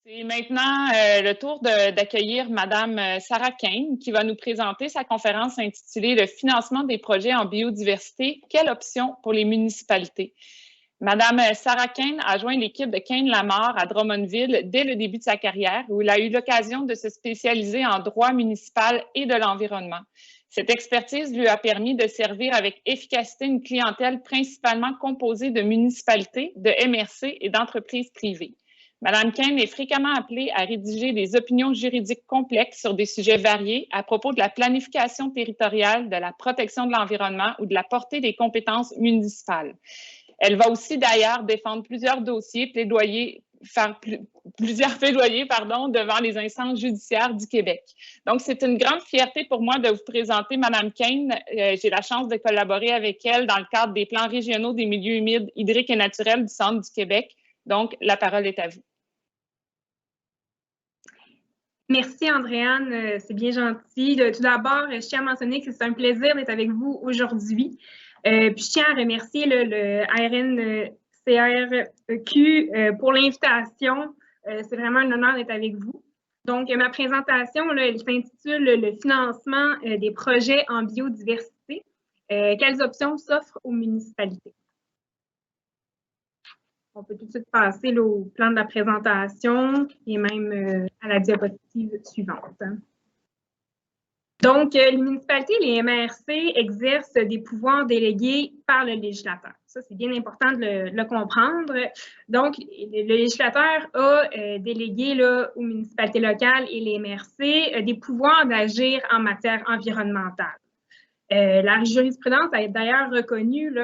C'est maintenant le tour d'accueillir Madame Sarah Kane qui va nous présenter sa conférence intitulée « Le financement des projets en biodiversité, quelle option pour les municipalités ». Madame Sarah Kane a joint l'équipe de Kane-Lamar à Drummondville dès le début de sa carrière, où elle a eu l'occasion de se spécialiser en droit municipal et de l'environnement. Cette expertise lui a permis de servir avec efficacité une clientèle principalement composée de municipalités, de MRC et d'entreprises privées. Madame Kane est fréquemment appelée à rédiger des opinions juridiques complexes sur des sujets variés à propos de la planification territoriale, de la protection de l'environnement ou de la portée des compétences municipales. Elle va aussi d'ailleurs défendre plusieurs dossiers, faire plusieurs plaidoyers devant les instances judiciaires du Québec. Donc, c'est une grande fierté pour moi de vous présenter Mme Kane. J'ai la chance de collaborer avec elle dans le cadre des plans régionaux des milieux humides, hydriques et naturels du Centre du Québec. Donc, la parole est à vous. Merci, Andréane. C'est bien gentil. Tout d'abord, je tiens à mentionner que c'est un plaisir d'être avec vous aujourd'hui. Puis je tiens à remercier le ARN-CRQ pour l'invitation. C'est vraiment un honneur d'être avec vous. Donc, ma présentation, elle s'intitule « Le financement des projets en biodiversité. Quelles options s'offrent aux municipalités? » On peut tout de suite passer au plan de la présentation et même à la diapositive suivante. Donc, les municipalités et les MRC exercent des pouvoirs délégués par le législateur. Ça, c'est bien important de le comprendre. Donc, le législateur a délégué aux municipalités locales et les MRC des pouvoirs d'agir en matière environnementale. La jurisprudence a d'ailleurs reconnu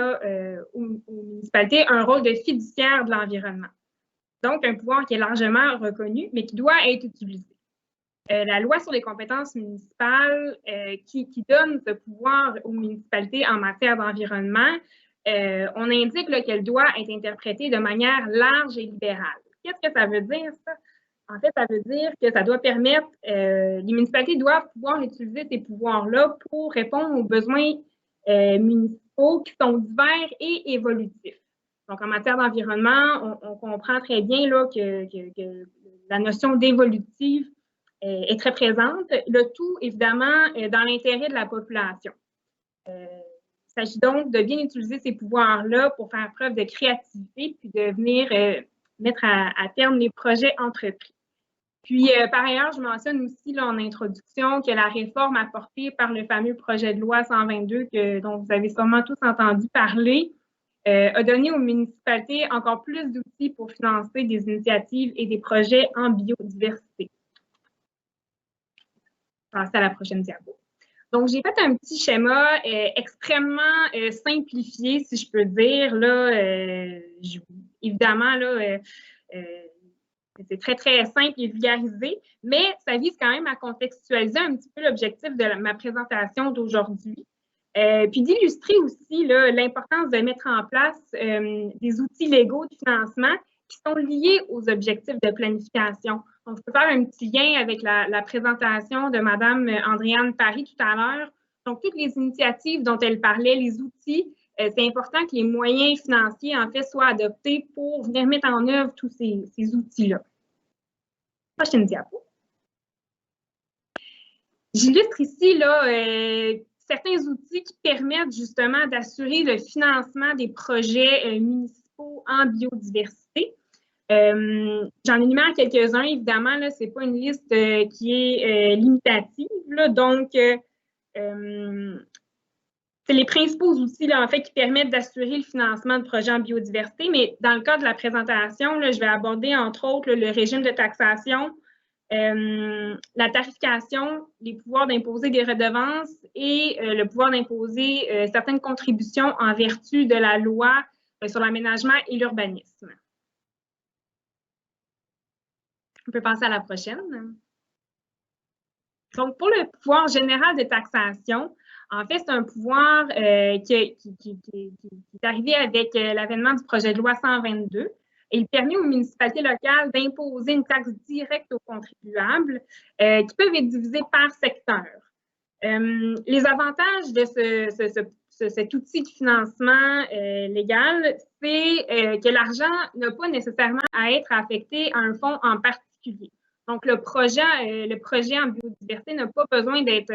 aux municipalités un rôle de fiduciaire de l'environnement. Donc, un pouvoir qui est largement reconnu, mais qui doit être utilisé. La loi sur les compétences municipales qui donne ce pouvoir aux municipalités en matière d'environnement, on indique qu'elle doit être interprétée de manière large et libérale. Qu'est-ce que ça veut dire, ça? En fait, ça veut dire que ça doit permettre, les municipalités doivent pouvoir utiliser ces pouvoirs-là pour répondre aux besoins municipaux qui sont divers et évolutifs. Donc, en matière d'environnement, on comprend très bien que la notion d'évolutive est très présente. Le tout, évidemment, dans l'intérêt de la population. Il s'agit donc de bien utiliser ces pouvoirs-là pour faire preuve de créativité puis de venir mettre à terme les projets entrepris. Puis, par ailleurs, je mentionne aussi en introduction que la réforme apportée par le fameux projet de loi 122 dont vous avez sûrement tous entendu parler a donné aux municipalités encore plus d'outils pour financer des initiatives et des projets en biodiversité. Passer à la prochaine diapo. Donc, j'ai fait un petit schéma extrêmement simplifié, si je peux dire. Évidemment, c'est très, très simple et vulgarisé, mais ça vise quand même à contextualiser un petit peu l'objectif de ma présentation d'aujourd'hui. Puis d'illustrer aussi l'importance de mettre en place des outils légaux de financement qui sont liés aux objectifs de planification. Donc, je peux faire un petit lien avec la présentation de Mme Andréane Paris tout à l'heure. Donc, toutes les initiatives dont elle parlait, les outils, c'est important que les moyens financiers, en fait, soient adoptés pour venir mettre en œuvre tous ces outils-là. Prochaine diapo. J'illustre ici certains outils qui permettent justement d'assurer le financement des projets municipaux en biodiversité. J'en énumère quelques-uns, évidemment, ce n'est pas une liste qui est limitative. Donc, c'est les principaux outils en fait, qui permettent d'assurer le financement de projets en biodiversité, mais dans le cas de la présentation, je vais aborder entre autres le régime de taxation, la tarification, les pouvoirs d'imposer des redevances et le pouvoir d'imposer certaines contributions en vertu de la loi sur l'aménagement et l'urbanisme. On peut passer à la prochaine. Donc, pour le pouvoir général de taxation, en fait, c'est un pouvoir qui est arrivé avec l'avènement du projet de loi 122. Et il permet aux municipalités locales d'imposer une taxe directe aux contribuables qui peuvent être divisées par secteur. Les avantages de cet outil de financement légal, c'est que l'argent n'a pas nécessairement à être affecté à un fonds en particulier. particulier. Donc, le projet en biodiversité n'a pas besoin d'être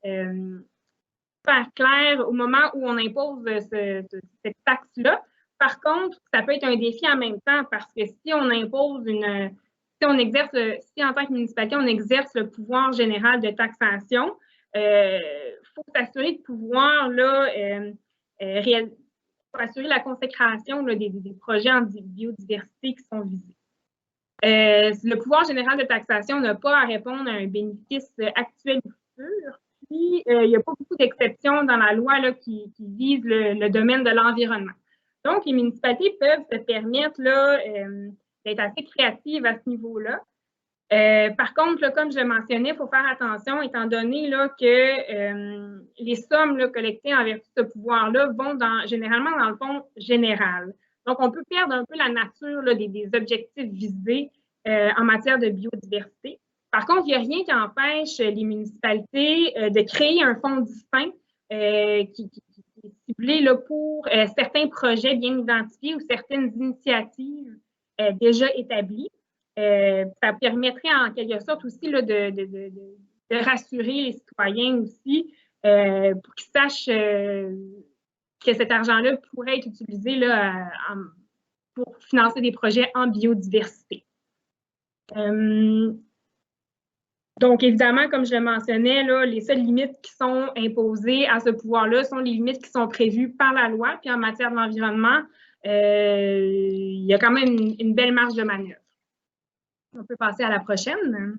super clair au moment où on impose cette taxe-là. Par contre, ça peut être un défi en même temps parce que si on impose si en tant que municipalité, on exerce le pouvoir général de taxation, faut s'assurer de pouvoir pour assurer la consécration des projets en biodiversité qui sont visés. Le pouvoir général de taxation n'a pas à répondre à un bénéfice actuel ou futur. Puis, il n'y a pas beaucoup d'exceptions dans la loi qui visent le domaine de l'environnement. Donc, les municipalités peuvent se permettre d'être assez créatives à ce niveau-là. Par contre, comme je le mentionnais, il faut faire attention, étant donné que les sommes collectées en vertu de ce pouvoir-là vont généralement dans le fonds général. Donc, on peut perdre un peu la nature des objectifs visés en matière de biodiversité. Par contre, il n'y a rien qui empêche les municipalités de créer un fonds distinct qui est ciblé pour certains projets bien identifiés ou certaines initiatives déjà établies. Ça permettrait en quelque sorte aussi de rassurer les citoyens aussi pour qu'ils sachent que cet argent-là pourrait être utilisé pour financer des projets en biodiversité. Donc, évidemment, comme je le mentionnais, les seules limites qui sont imposées à ce pouvoir-là sont les limites qui sont prévues par la loi. Puis en matière de l'environnement, il y a quand même une belle marge de manœuvre. On peut passer à la prochaine.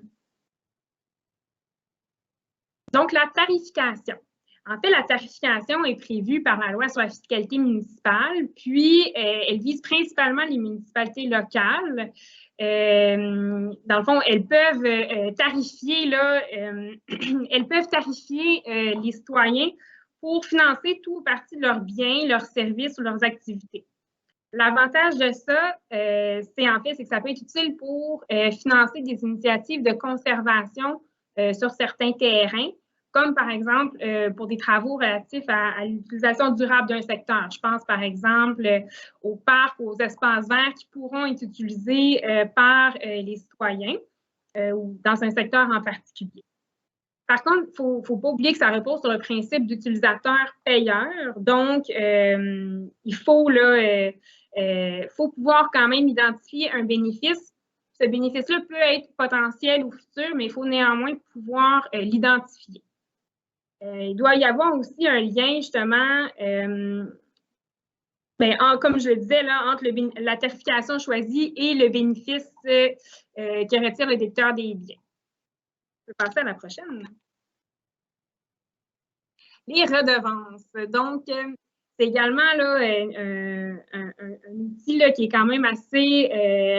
Donc, la tarification. En fait, la tarification est prévue par la loi sur la fiscalité municipale, puis elle vise principalement les municipalités locales. Dans le fond, elles peuvent tarifier les citoyens pour financer tout ou partie de leurs biens, leurs services ou leurs activités. L'avantage de ça, c'est que ça peut être utile pour financer des initiatives de conservation sur certains terrains, comme par exemple pour des travaux relatifs à l'utilisation durable d'un secteur. Je pense par exemple aux parcs, aux espaces verts qui pourront être utilisés par les citoyens ou dans un secteur en particulier. Par contre, il ne faut pas oublier que ça repose sur le principe d'utilisateur-payeur. Donc, il faut pouvoir quand même identifier un bénéfice. Ce bénéfice-là peut être potentiel ou futur, mais il faut néanmoins pouvoir l'identifier. Il doit y avoir aussi un lien, justement, comme je le disais, entre la tarification choisie et le bénéfice que retire le débiteur des biens. Je peux passer à la prochaine. Les redevances. Donc, c'est également un outil qui est quand même assez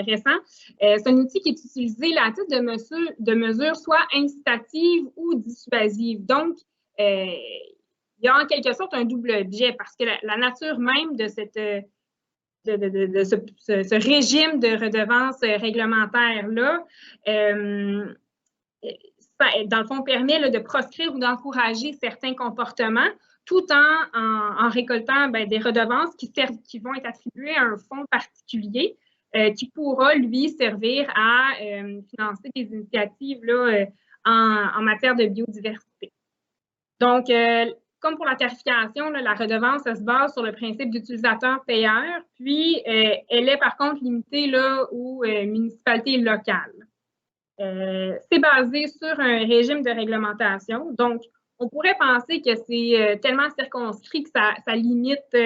récent. C'est un outil qui est utilisé à titre de mesure soit incitative ou dissuasive. Donc, il y a en quelque sorte un double objet parce que la nature même de ce régime de redevances réglementaires-là, dans le fond, permet de proscrire ou d'encourager certains comportements tout en récoltant des redevances qui vont être attribuées à un fonds particulier qui pourra, lui, servir à financer des initiatives en matière de biodiversité. Donc, comme pour la tarification, la redevance, ça se base sur le principe d'utilisateur-payeur, puis elle est par contre limitée aux municipalités locales. C'est basé sur un régime de réglementation. Donc, on pourrait penser que c'est tellement circonscrit que ça limite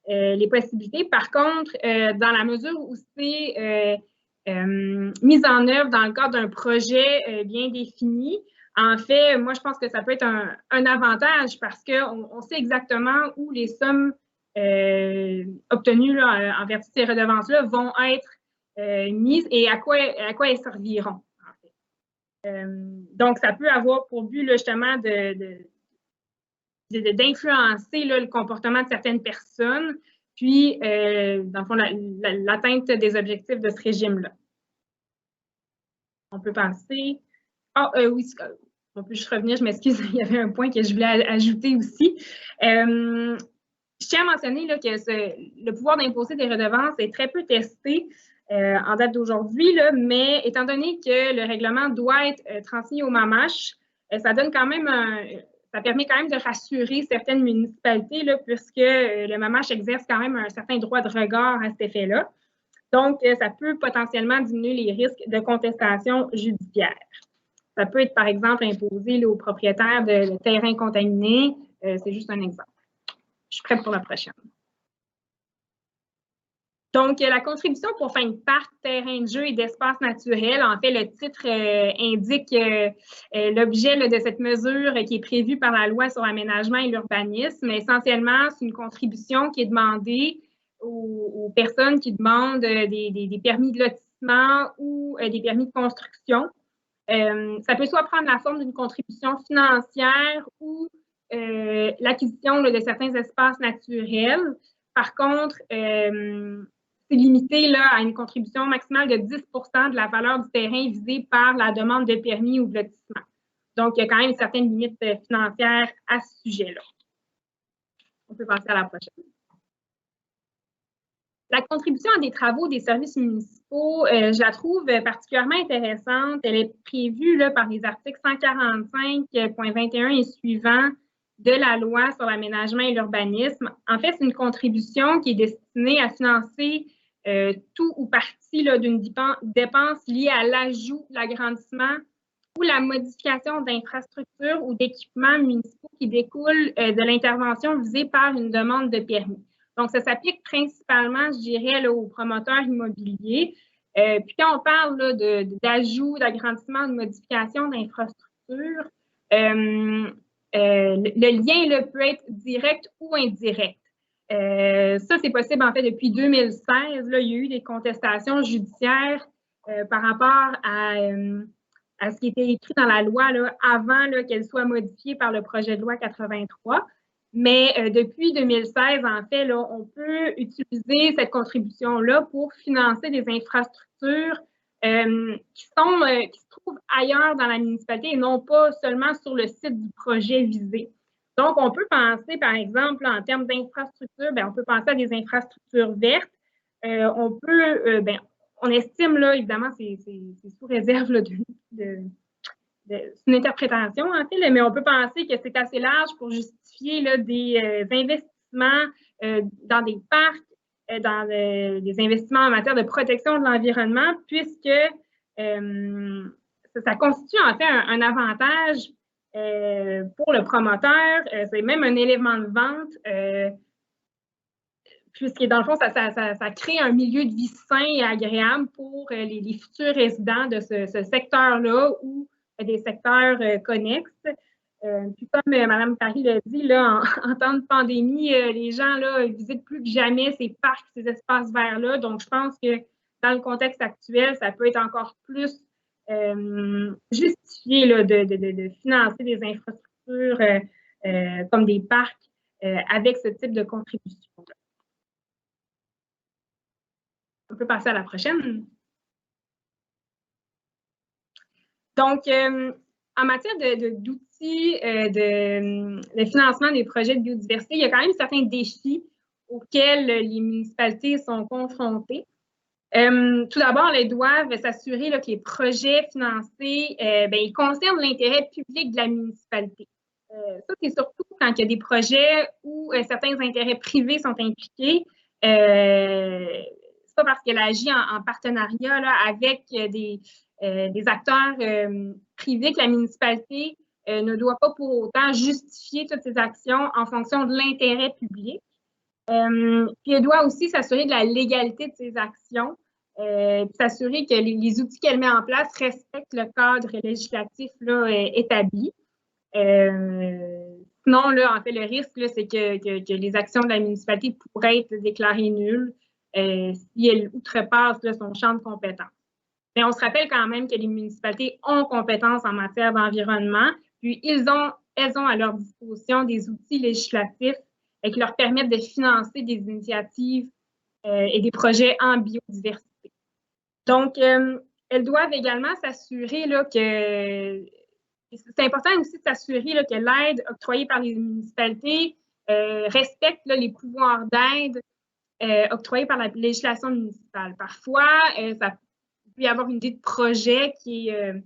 les possibilités. Par contre, dans la mesure où c'est mis en œuvre dans le cadre d'un projet bien défini, en fait, moi, je pense que ça peut être un avantage parce qu'on sait exactement où les sommes obtenues en vertu de ces redevances-là vont être mises et à quoi elles serviront. Donc, ça peut avoir pour but justement d'influencer le comportement de certaines personnes, puis, dans le fond, l'atteinte des objectifs de ce régime-là. On peut passer. Oui, on peut juste revenir, je m'excuse, il y avait un point que je voulais ajouter aussi. Je tiens à mentionner que le pouvoir d'imposer des redevances est très peu testé en date d'aujourd'hui, mais étant donné que le règlement doit être transmis au MAMACH, ça donne quand même ça permet quand même de rassurer certaines municipalités, puisque le MAMACH exerce quand même un certain droit de regard à cet effet-là. Donc, ça peut potentiellement diminuer les risques de contestation judiciaire. Ça peut être, par exemple, imposé aux propriétaires de terrains contaminés. C'est juste un exemple. Je suis prête pour la prochaine. Donc, la contribution pour fin de parc, terrain de jeu et d'espace naturel, en fait, le titre indique l'objet de cette mesure qui est prévue par la loi sur l'aménagement et l'urbanisme. Essentiellement, c'est une contribution qui est demandée aux personnes qui demandent des permis de lotissement ou des permis de construction. Ça peut soit prendre la forme d'une contribution financière ou l'acquisition de certains espaces naturels. Par contre, c'est limité à une contribution maximale de 10 de la valeur du terrain visé par la demande de permis ou de lotissement. Donc, il y a quand même une certaine limite financière à ce sujet-là. On peut passer à la prochaine. La contribution à des travaux des services municipaux, je la trouve particulièrement intéressante. Elle est prévue par les articles 145.21 et suivants de la loi sur l'aménagement et l'urbanisme. En fait, c'est une contribution qui est destinée à financer tout ou partie d'une dépense liée à l'ajout, l'agrandissement ou la modification d'infrastructures ou d'équipements municipaux qui découlent de l'intervention visée par une demande de permis. Donc, ça s'applique principalement, je dirais, aux promoteurs immobiliers. Puis quand on parle d'ajout, d'agrandissement, de modification d'infrastructures, le lien peut être direct ou indirect. Ça, c'est possible, en fait, depuis 2016. Il y a eu des contestations judiciaires par rapport à ce qui était écrit dans la loi avant qu'elle soit modifiée par le projet de loi 83. Mais depuis 2016, en fait, on peut utiliser cette contribution-là pour financer des infrastructures qui se trouvent ailleurs dans la municipalité et non pas seulement sur le site du projet visé. Donc, on peut penser, par exemple, en termes d'infrastructures, on peut penser à des infrastructures vertes. On estime, évidemment, c'est sous réserve c'est une interprétation, en fait, mais on peut penser que c'est assez large pour justifier des investissements dans des parcs, dans des investissements en matière de protection de l'environnement, puisque ça constitue en fait un avantage pour le promoteur. C'est même un élément de vente, puisque dans le fond, ça crée un milieu de vie sain et agréable pour les futurs résidents de ce secteur-là ou des secteurs connexes. Puis comme Mme Paris l'a dit, en temps de pandémie, les gens visitent plus que jamais ces parcs, ces espaces verts-là. Donc, je pense que dans le contexte actuel, ça peut être encore plus justifié de financer des infrastructures comme des parcs avec ce type de contribution. On peut passer à la prochaine. Donc, en matière d'outils de financement des projets de biodiversité, il y a quand même certains défis auxquels les municipalités sont confrontées. Tout d'abord, elles doivent s'assurer que les projets financés ils concernent l'intérêt public de la municipalité. Ça, c'est surtout quand il y a des projets où certains intérêts privés sont impliqués. C'est pas parce qu'elle agit en partenariat avec des acteurs privés que la municipalité ne doit pas pour autant justifier toutes ses actions en fonction de l'intérêt public. Puis elle doit aussi s'assurer de la légalité de ses actions, puis s'assurer que les outils qu'elle met en place respectent le cadre législatif établi. Sinon, en fait, le risque, c'est que les actions de la municipalité pourraient être déclarées nulles si elle outrepasse son champ de compétences. Mais on se rappelle quand même que les municipalités ont compétence en matière d'environnement, puis elles ont à leur disposition des outils législatifs qui leur permettent de financer des initiatives et des projets en biodiversité. Donc, elles doivent également s'assurer que c'est important aussi de s'assurer que l'aide octroyée par les municipalités respecte les pouvoirs d'aide octroyés par la législation municipale. Parfois, ça peut y avoir une idée de projet qui est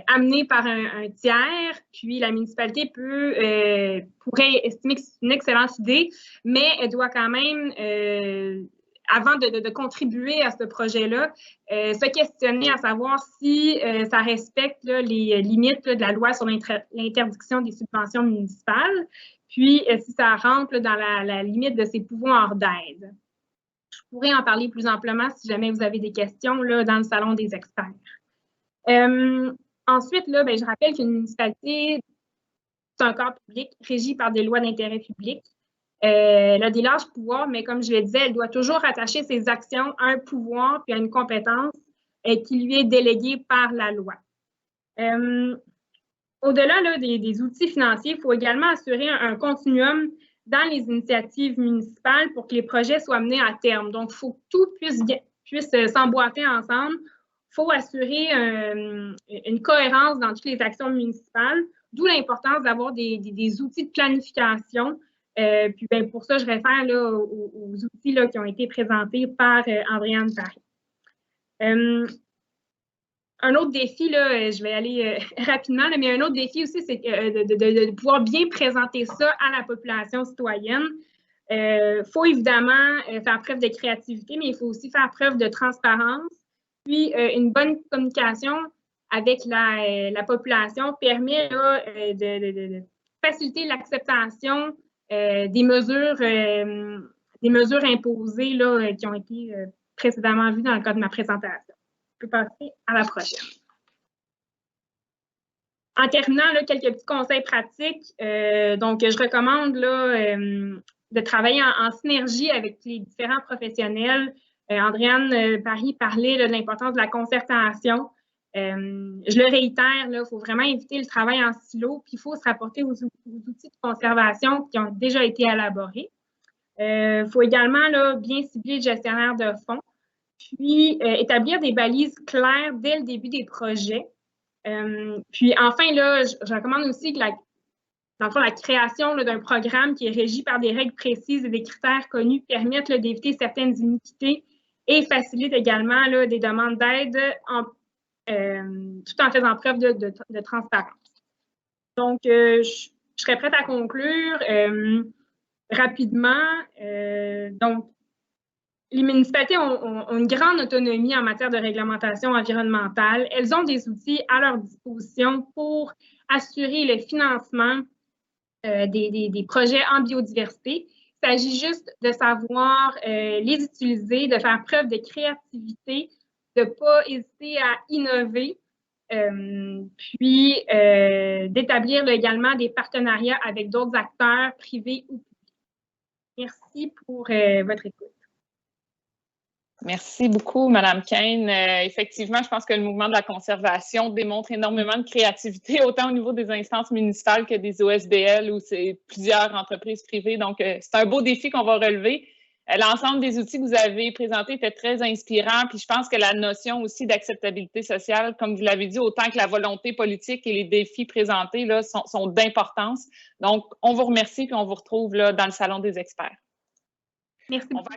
amenée par un tiers, puis la municipalité pourrait estimer que c'est une excellente idée, mais elle doit quand même, avant de contribuer à ce projet-là, se questionner à savoir si ça respecte là, les limites là, de la loi sur l'interdiction des subventions municipales, puis si ça rentre là, dans la limite de ses pouvoirs d'aide. Je pourrais en parler plus amplement si jamais vous avez des questions là, dans le salon des experts. Ensuite, là, je rappelle qu'une municipalité, c'est un corps public régi par des lois d'intérêt public. Elle a des larges pouvoirs, mais comme je le disais, elle doit toujours rattacher ses actions à un pouvoir puis à une compétence qui lui est déléguée par la loi. Au-delà là, des outils financiers, il faut également assurer un continuum dans les initiatives municipales pour que les projets soient menés à terme. Donc, il faut que tout puisse s'emboîter ensemble. Il faut assurer une cohérence dans toutes les actions municipales, d'où l'importance d'avoir des outils de planification. Puis pour ça, je réfère là, aux outils là, qui ont été présentés par Andréane Parry. Un autre défi, là, je vais aller rapidement, là, mais un autre défi aussi, c'est de pouvoir bien présenter ça à la population citoyenne. Faut évidemment faire preuve de créativité, mais il faut aussi faire preuve de transparence. Puis, une bonne communication avec la population permet là, de faciliter l'acceptation des mesures imposées là, qui ont été précédemment vues dans le cadre de ma présentation. Je peux passer à la prochaine. En terminant, là, quelques petits conseils pratiques. Donc, je recommande là, de travailler en synergie avec les différents professionnels. Andréane Parry parlait là, de l'importance de la concertation. Je le réitère, il faut vraiment éviter le travail en silo, puis il faut se rapporter aux outils de conservation qui ont déjà été élaborés. Il faut également là, bien cibler le gestionnaire de fonds, puis établir des balises claires dès le début des projets. Puis enfin, là, je recommande aussi que la création d'un programme qui est régi par des règles précises et des critères connus permette d'éviter certaines iniquités et facilite également là, des demandes d'aide tout en faisant preuve de transparence. Donc, je serais prête à conclure rapidement. Donc, les municipalités ont une grande autonomie en matière de réglementation environnementale. Elles ont des outils à leur disposition pour assurer le financement des projets en biodiversité. Il s'agit juste de savoir les utiliser, de faire preuve de créativité, de ne pas hésiter à innover, puis d'établir également des partenariats avec d'autres acteurs privés ou publics. Merci pour votre écoute. Merci beaucoup, Mme Kane. Effectivement, je pense que le mouvement de la conservation démontre énormément de créativité, autant au niveau des instances municipales que des OSBL ou c'est plusieurs entreprises privées. Donc, c'est un beau défi qu'on va relever. L'ensemble des outils que vous avez présentés était très inspirant. Puis je pense que la notion aussi d'acceptabilité sociale, comme vous l'avez dit, autant que la volonté politique et les défis présentés là, sont d'importance. Donc, on vous remercie puis on vous retrouve là, dans le salon des experts. Merci beaucoup.